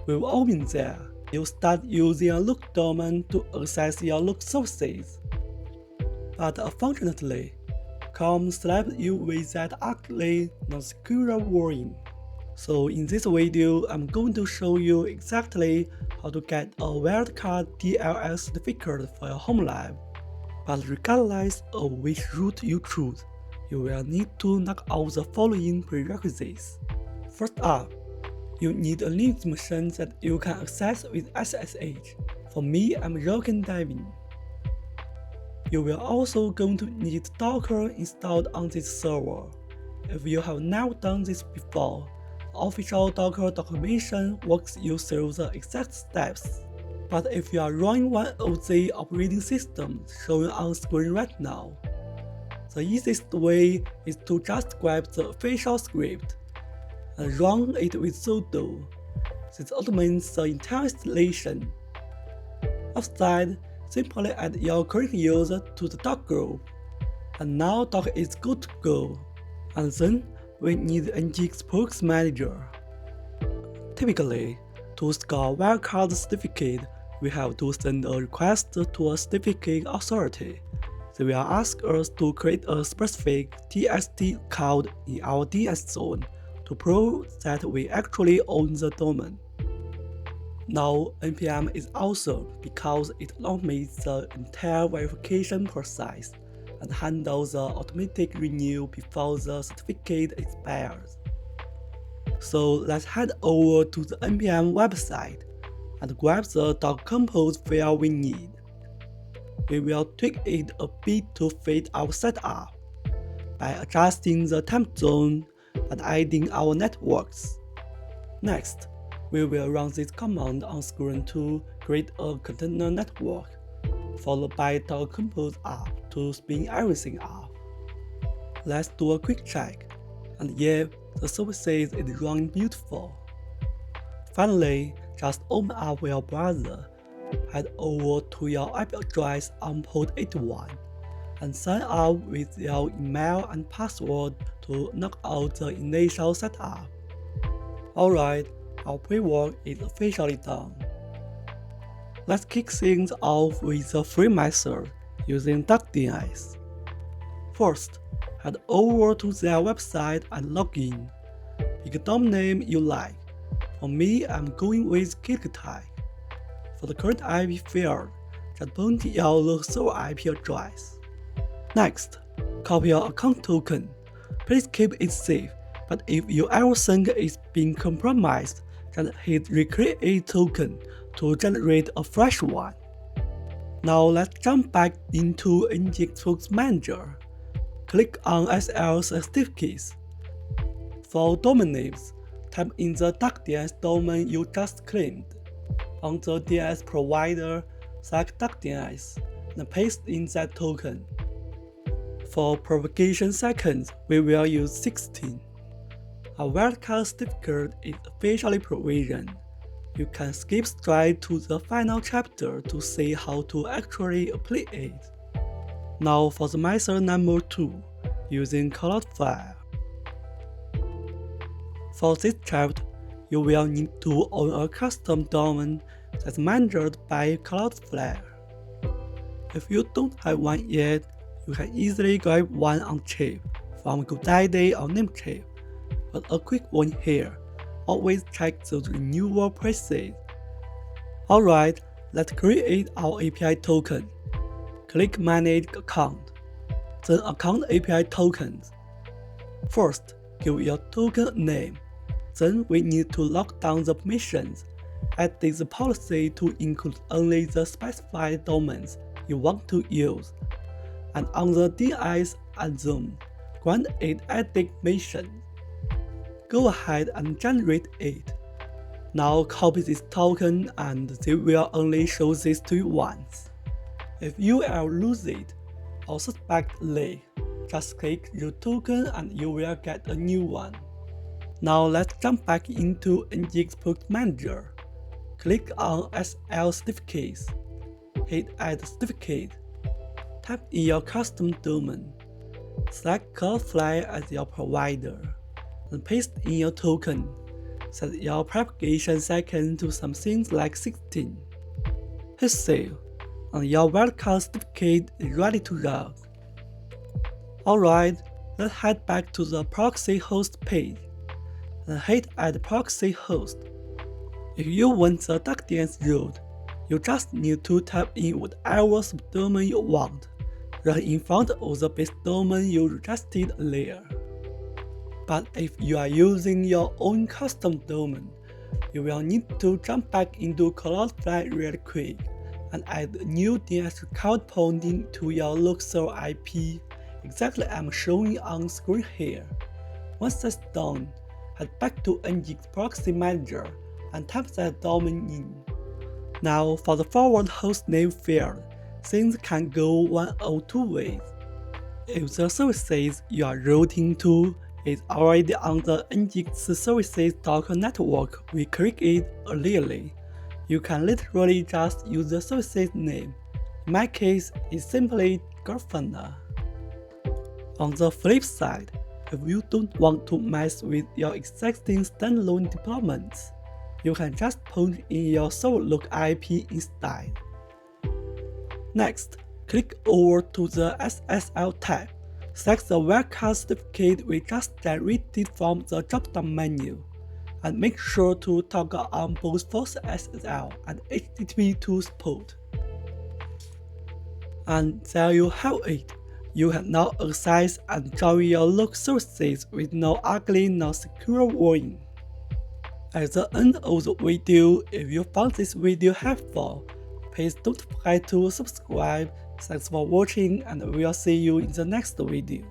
We've all been there. You start using a root domain to access your root services. But unfortunately, Chrome slapped you with that ugly, non-secure warning. So in this video, I'm going to show you exactly how to get a Wildcard TLS certificate for your home lab. But regardless of which route you choose, you will need to knock out the following prerequisites. First up, you need a Linux machine that you can access with SSH. For me, I'm rocking Debian. You will also going to need Docker installed on this server. If you have not done this before, the official Docker documentation walks you through the exact steps. But if you are running one of the operating systems shown on screen right now, the easiest way is to just grab the official script and run it with sudo. This automates the entire installation. Outside, simply add your current user to the Docker group, and now Docker is good to go. And then we need Nginx Proxy Manager. Typically, to score Wildcard certificate, we have to send a request to a certificate authority. They will ask us to create a specific TXT account in our DNS zone to prove that we actually own the domain. Now, npm is awesome because it automates the entire verification process and handles the automatic renewal before the certificate expires. So let's head over to the npm website and grab the .compose file we need. We will tweak it a bit to fit our setup by adjusting the time zone and adding our networks. Next, we will run this command on screen to create a container network, followed by .compose up to spin everything up. Let's do a quick check, and yeah, the services is running beautiful. Finally, just open up your browser, head over to your IP address on port 81, and sign up with your email and password to knock out the initial setup. Alright, our pre-work is officially done. Let's kick things off with a free method using DuckDNS. First, head over to their website and log in. Pick a domain name you like. For me, I'm going with KitKatai. For the current IP field, just point your server IP address. Next, copy your account token. Please keep it safe, but if you ever think it's been compromised, just hit recreate token to generate a fresh one. Now let's jump back into Nginx Proxy Manager. Click on SL certificates. For domain names, type in the DuckDNS domain you just claimed. On the DNS provider, select DuckDNS and paste in that token. For propagation seconds, we will use 16. A wildcard certificate is officially provisioned. You can skip straight to the final chapter to see how to actually apply it. Now for the method number 2, using CloudFlare. For this chapter, you will need to own a custom domain that's managed by CloudFlare. If you don't have one yet, you can easily grab one on chip from GoDaddy or Namecheap. But a quick warning here, always check those renewal presets. Alright, let's create our API token. Click Manage Account, then Account API Tokens. First, give your token a name. Then we need to lock down the permissions. Add this policy to include only the specified domains you want to use. And on the DNS and zone, grant it edit permissions. Go ahead and generate it. Now copy this token and they will only show this to you once. If you ever lose it or suspect a leak, just click your token and you will get a new one. Now let's jump back into Nginx Proxy Manager. Click on SL certificates. Hit Add certificate. Type in your custom domain. Select CloudFlare as your provider, and paste in your token. Set your propagation second to something like 16. Hit save, and your wildcard certificate is ready to route. Alright, let's head back to the proxy host page and hit add proxy host. If you want the DuckDNS root, you just need to type in whatever subdomain you want, right in front of the base domain you registered earlier. But if you are using your own custom domain, you will need to jump back into CloudFlare real quick and add a new DNS record pointing to your local IP, exactly I'm showing on screen here. Once that's done, head back to Nginx Proxy Manager and type that domain in. Now for the forward hostname field, things can go one of two ways. If the services you are routing to is already on the Nginx services Docker network we created earlier, you can literally just use the services name. In my case, it's simply Grafana. On the flip side, if you don't want to mess with your existing standalone deployments, you can just punch in your server local IP instead. Next, click over to the SSL tab. Select the wildcard certificate we just generated from the drop-down menu, and make sure to toggle on both force SSL and HTTP2 support. And there you have it. You can now access and join your local services with no ugly, no secure warning. At the end of the video, if you found this video helpful, please don't forget to subscribe. Thanks for watching, and we will see you in the next video.